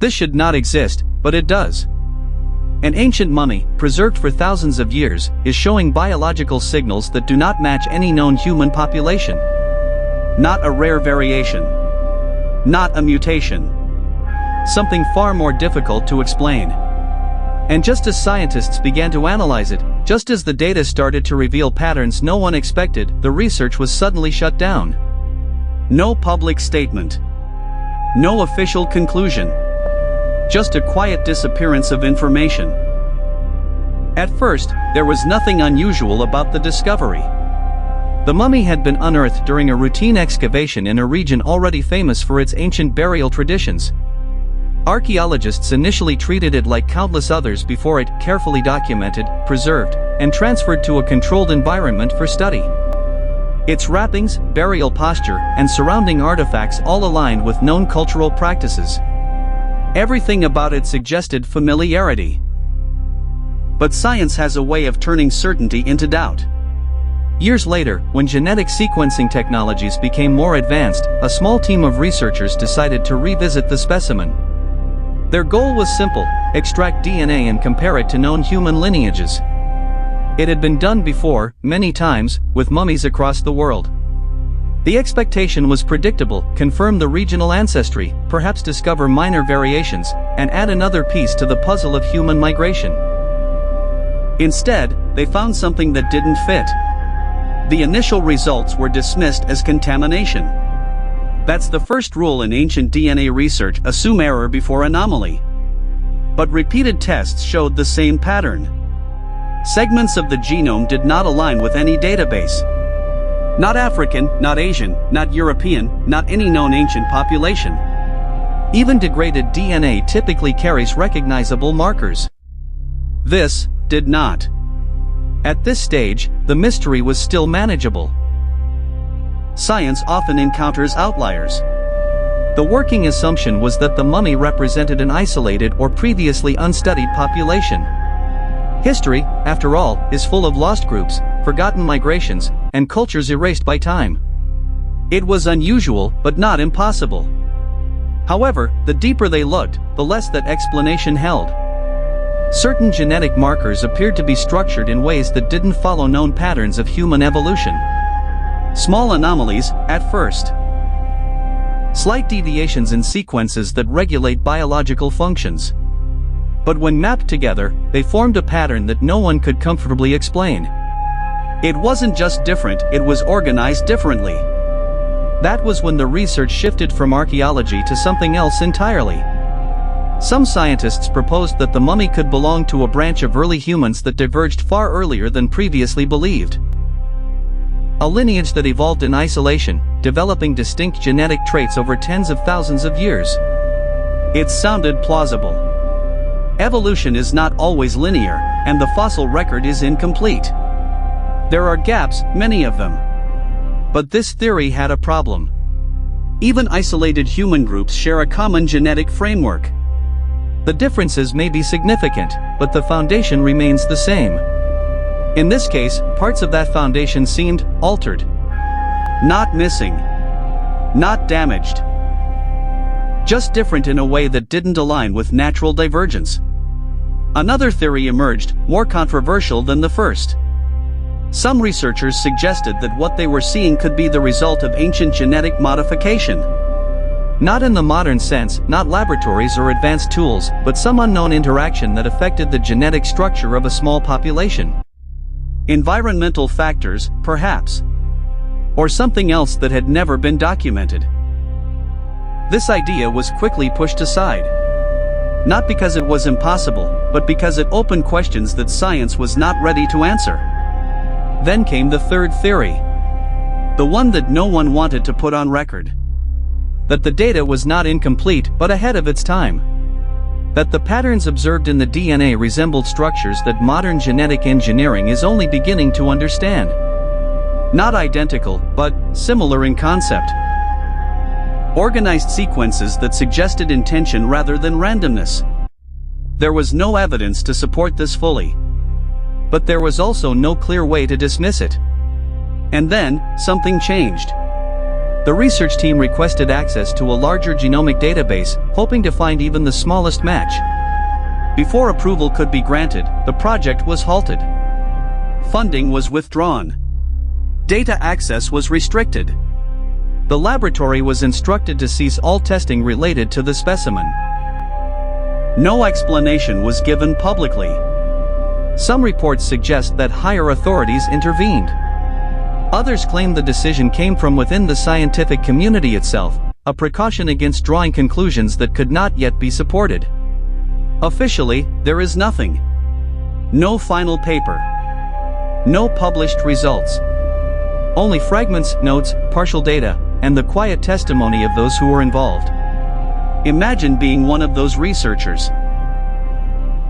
This should not exist, but it does. An ancient mummy, preserved for thousands of years, is showing biological signals that do not match any known human population. Not a rare variation. Not a mutation. Something far more difficult to explain. And just as scientists began to analyze it, just as the data started to reveal patterns no one expected, the research was suddenly shut down. No public statement. No official conclusion. Just a quiet disappearance of information. At first, there was nothing unusual about the discovery. The mummy had been unearthed during a routine excavation in a region already famous for its ancient burial traditions. Archaeologists initially treated it like countless others before it, carefully documented, preserved, and transferred to a controlled environment for study. Its wrappings, burial posture, and surrounding artifacts all aligned with known cultural practices. Everything about it suggested familiarity. But science has a way of turning certainty into doubt. Years later, when genetic sequencing technologies became more advanced, a small team of researchers decided to revisit the specimen. Their goal was simple: extract DNA and compare it to known human lineages. It had been done before, many times, with mummies across the world. The expectation was predictable: confirm the regional ancestry, perhaps discover minor variations, and add another piece to the puzzle of human migration. Instead, they found something that didn't fit. The initial results were dismissed as contamination. That's the first rule in ancient DNA research: assume error before anomaly. But repeated tests showed the same pattern. Segments of the genome did not align with any database. Not African, not Asian, not European, not any known ancient population. Even degraded DNA typically carries recognizable markers. This did not. At this stage, the mystery was still manageable. Science often encounters outliers. The working assumption was that the mummy represented an isolated or previously unstudied population. History, after all, is full of lost groups, forgotten migrations, and cultures erased by time. It was unusual, but not impossible. However, the deeper they looked, the less that explanation held. Certain genetic markers appeared to be structured in ways that didn't follow known patterns of human evolution. Small anomalies, at first. Slight deviations in sequences that regulate biological functions. But when mapped together, they formed a pattern that no one could comfortably explain. It wasn't just different, it was organized differently. That was when the research shifted from archaeology to something else entirely. Some scientists proposed that the mummy could belong to a branch of early humans that diverged far earlier than previously believed. A lineage that evolved in isolation, developing distinct genetic traits over tens of thousands of years. It sounded plausible. Evolution is not always linear, and the fossil record is incomplete. There are gaps, many of them. But this theory had a problem. Even isolated human groups share a common genetic framework. The differences may be significant, but the foundation remains the same. In this case, parts of that foundation seemed altered. Not missing. Not damaged. Just different in a way that didn't align with natural divergence. Another theory emerged, more controversial than the first. Some researchers suggested that what they were seeing could be the result of ancient genetic modification. Not in the modern sense, not laboratories or advanced tools, but some unknown interaction that affected the genetic structure of a small population. Environmental factors, perhaps. Or something else that had never been documented. This idea was quickly pushed aside. Not because it was impossible, but because it opened questions that science was not ready to answer. Then came the third theory. The one that no one wanted to put on record. That the data was not incomplete, but ahead of its time. That the patterns observed in the DNA resembled structures that modern genetic engineering is only beginning to understand. Not identical, but similar in concept. Organized sequences that suggested intention rather than randomness. There was no evidence to support this fully. But there was also no clear way to dismiss it. And then, something changed. The research team requested access to a larger genomic database, hoping to find even the smallest match. Before approval could be granted, the project was halted. Funding was withdrawn. Data access was restricted. The laboratory was instructed to cease all testing related to the specimen. No explanation was given publicly. Some reports suggest that higher authorities intervened. Others claim the decision came from within the scientific community itself, a precaution against drawing conclusions that could not yet be supported. Officially, there is nothing. No final paper. No published results. Only fragments, notes, partial data, and the quiet testimony of those who were involved. Imagine being one of those researchers.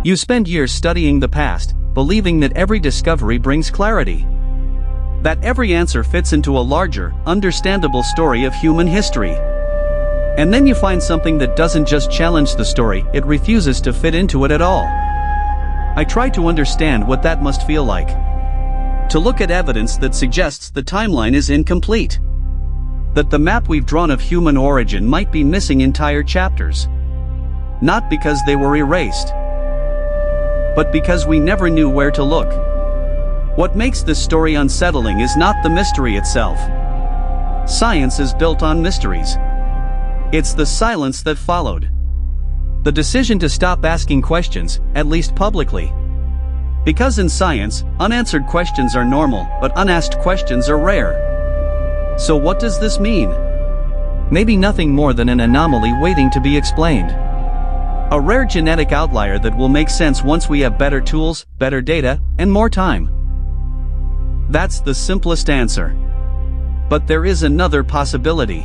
You spend years studying the past, believing that every discovery brings clarity. That every answer fits into a larger, understandable story of human history. And then you find something that doesn't just challenge the story, it refuses to fit into it at all. I try to understand what that must feel like. To look at evidence that suggests the timeline is incomplete. That the map we've drawn of human origin might be missing entire chapters. Not because they were erased, but because we never knew where to look. What makes this story unsettling is not the mystery itself. Science is built on mysteries. It's the silence that followed. The decision to stop asking questions, at least publicly. Because in science, unanswered questions are normal, but unasked questions are rare. So what does this mean? Maybe nothing more than an anomaly waiting to be explained. A rare genetic outlier that will make sense once we have better tools, better data, and more time. That's the simplest answer. But there is another possibility.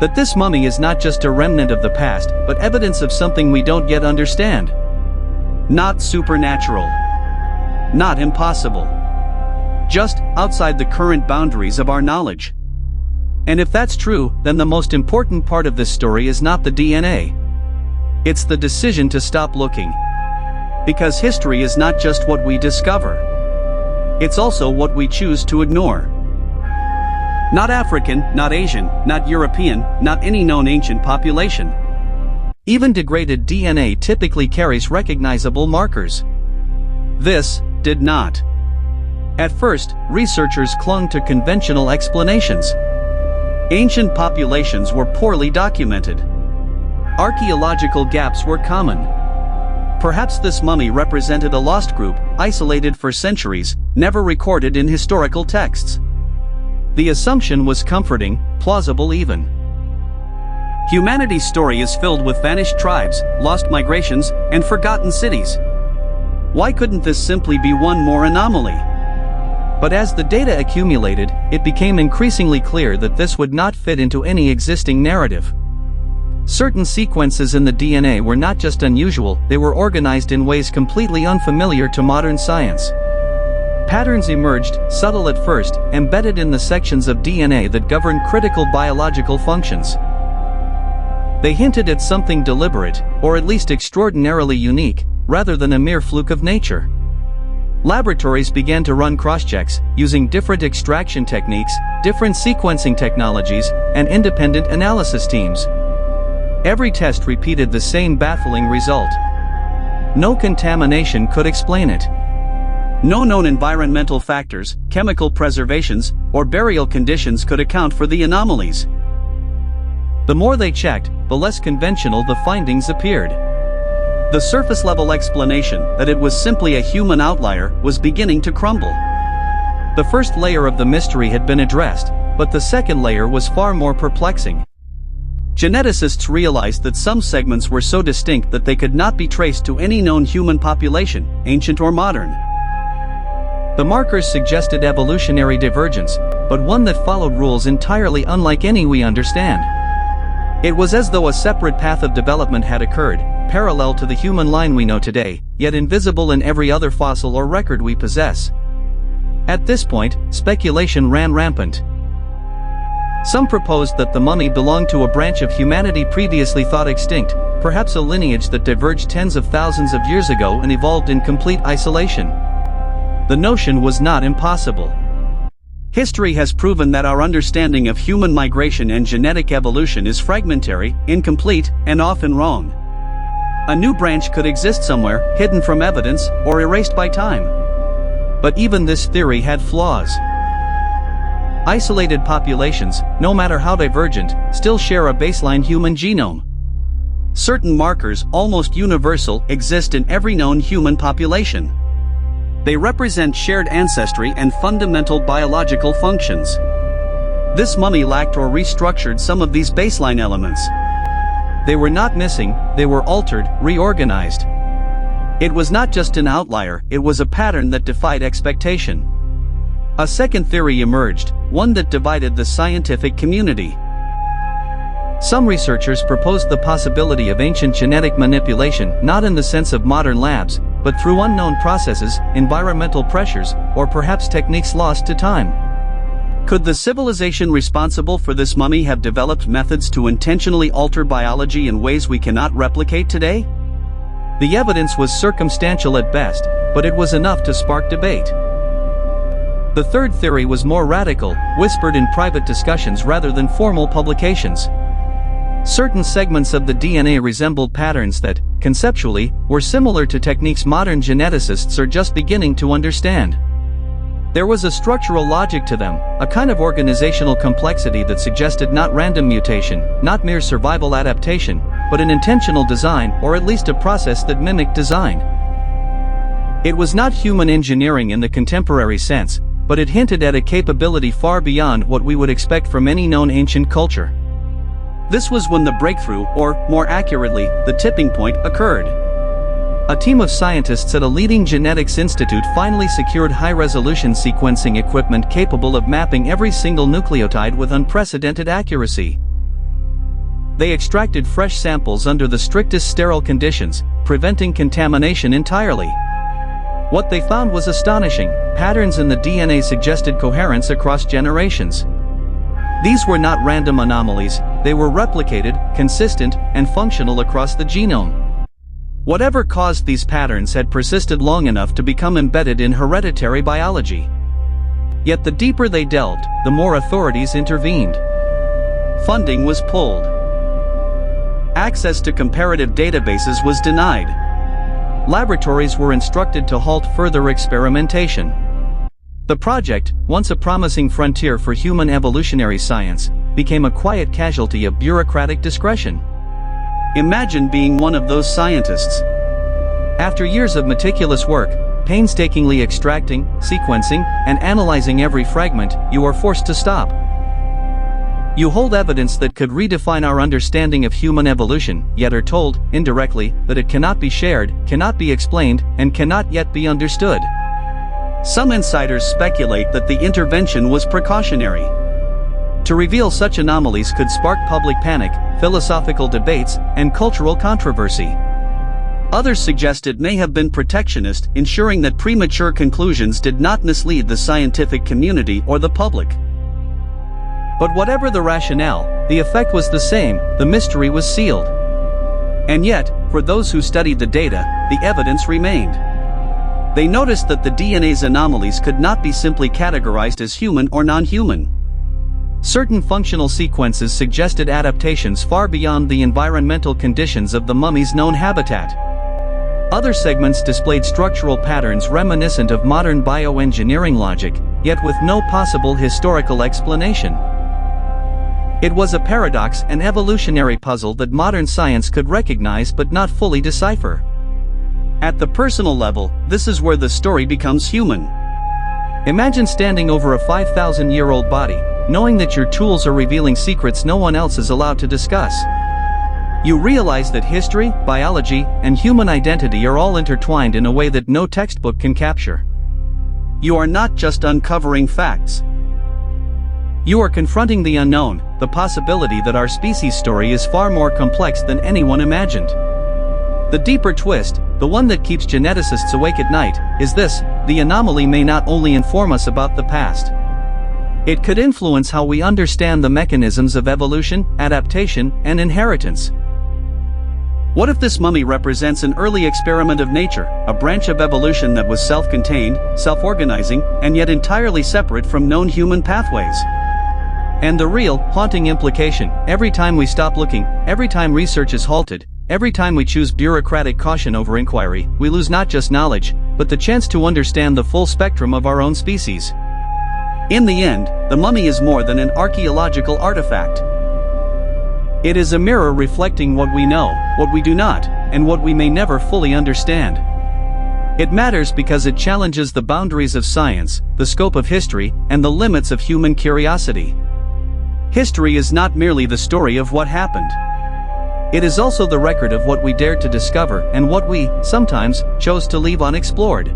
That this mummy is not just a remnant of the past, but evidence of something we don't yet understand. Not supernatural. Not impossible. Just outside the current boundaries of our knowledge. And if that's true, then the most important part of this story is not the DNA. It's the decision to stop looking. Because history is not just what we discover. It's also what we choose to ignore. Not African, not Asian, not European, not any known ancient population. Even degraded DNA typically carries recognizable markers. This did not. At first, researchers clung to conventional explanations. Ancient populations were poorly documented. Archaeological gaps were common. Perhaps this mummy represented a lost group, isolated for centuries, never recorded in historical texts. The assumption was comforting, plausible even. Humanity's story is filled with vanished tribes, lost migrations, and forgotten cities. Why couldn't this simply be one more anomaly? But as the data accumulated, it became increasingly clear that this would not fit into any existing narrative. Certain sequences in the DNA were not just unusual, they were organized in ways completely unfamiliar to modern science. Patterns emerged, subtle at first, embedded in the sections of DNA that govern critical biological functions. They hinted at something deliberate, or at least extraordinarily unique, rather than a mere fluke of nature. Laboratories began to run cross-checks, using different extraction techniques, different sequencing technologies, and independent analysis teams. Every test repeated the same baffling result. No contamination could explain it. No known environmental factors, chemical preservations, or burial conditions could account for the anomalies. The more they checked, the less conventional the findings appeared. The surface-level explanation that it was simply a human outlier was beginning to crumble. The first layer of the mystery had been addressed, but the second layer was far more perplexing. Geneticists realized that some segments were so distinct that they could not be traced to any known human population, ancient or modern. The markers suggested evolutionary divergence, but one that followed rules entirely unlike any we understand. It was as though a separate path of development had occurred, parallel to the human line we know today, yet invisible in every other fossil or record we possess. At this point, speculation ran rampant. Some proposed that the mummy belonged to a branch of humanity previously thought extinct, perhaps a lineage that diverged tens of thousands of years ago and evolved in complete isolation. The notion was not impossible. History has proven that our understanding of human migration and genetic evolution is fragmentary, incomplete, and often wrong. A new branch could exist somewhere, hidden from evidence, or erased by time. But even this theory had flaws. Isolated populations, no matter how divergent, still share a baseline human genome. Certain markers, almost universal, exist in every known human population. They represent shared ancestry and fundamental biological functions. This mummy lacked or restructured some of these baseline elements. They were not missing, they were altered, reorganized. It was not just an outlier, it was a pattern that defied expectation. A second theory emerged, one that divided the scientific community. Some researchers proposed the possibility of ancient genetic manipulation, not in the sense of modern labs, but through unknown processes, environmental pressures, or perhaps techniques lost to time. Could the civilization responsible for this mummy have developed methods to intentionally alter biology in ways we cannot replicate today? The evidence was circumstantial at best, but it was enough to spark debate. The third theory was more radical, whispered in private discussions rather than formal publications. Certain segments of the DNA resembled patterns that, conceptually, were similar to techniques modern geneticists are just beginning to understand. There was a structural logic to them, a kind of organizational complexity that suggested not random mutation, not mere survival adaptation, but an intentional design, or at least a process that mimicked design. It was not human engineering in the contemporary sense, but it hinted at a capability far beyond what we would expect from any known ancient culture. This was when the breakthrough, or, more accurately, the tipping point, occurred. A team of scientists at a leading genetics institute finally secured high-resolution sequencing equipment capable of mapping every single nucleotide with unprecedented accuracy. They extracted fresh samples under the strictest sterile conditions, preventing contamination entirely. What they found was astonishing. Patterns in the DNA suggested coherence across generations. These were not random anomalies, they were replicated, consistent, and functional across the genome. Whatever caused these patterns had persisted long enough to become embedded in hereditary biology. Yet the deeper they delved, the more authorities intervened. Funding was pulled. Access to comparative databases was denied. Laboratories were instructed to halt further experimentation. The project, once a promising frontier for human evolutionary science, became a quiet casualty of bureaucratic discretion. Imagine being one of those scientists. After years of meticulous work, painstakingly extracting, sequencing, and analyzing every fragment, you are forced to stop. You hold evidence that could redefine our understanding of human evolution, yet are told, indirectly, that it cannot be shared, cannot be explained, and cannot yet be understood. Some insiders speculate that the intervention was precautionary. To reveal such anomalies could spark public panic, philosophical debates, and cultural controversy. Others suggest it may have been protectionist, ensuring that premature conclusions did not mislead the scientific community or the public. But whatever the rationale, the effect was the same, the mystery was sealed. And yet, for those who studied the data, the evidence remained. They noticed that the DNA's anomalies could not be simply categorized as human or non-human. Certain functional sequences suggested adaptations far beyond the environmental conditions of the mummy's known habitat. Other segments displayed structural patterns reminiscent of modern bioengineering logic, yet with no possible historical explanation. It was a paradox, an evolutionary puzzle that modern science could recognize but not fully decipher. At the personal level, this is where the story becomes human. Imagine standing over a 5,000-year-old body, knowing that your tools are revealing secrets no one else is allowed to discuss. You realize that history, biology, and human identity are all intertwined in a way that no textbook can capture. You are not just uncovering facts. You are confronting the unknown, the possibility that our species' story is far more complex than anyone imagined. The deeper twist, the one that keeps geneticists awake at night, is this: the anomaly may not only inform us about the past. It could influence how we understand the mechanisms of evolution, adaptation, and inheritance. What if this mummy represents an early experiment of nature, a branch of evolution that was self-contained, self-organizing, and yet entirely separate from known human pathways? And the real, haunting implication: every time we stop looking, every time research is halted, every time we choose bureaucratic caution over inquiry, we lose not just knowledge, but the chance to understand the full spectrum of our own species. In the end, the mummy is more than an archaeological artifact. It is a mirror reflecting what we know, what we do not, and what we may never fully understand. It matters because it challenges the boundaries of science, the scope of history, and the limits of human curiosity. History is not merely the story of what happened. It is also the record of what we dared to discover and what we, sometimes, chose to leave unexplored.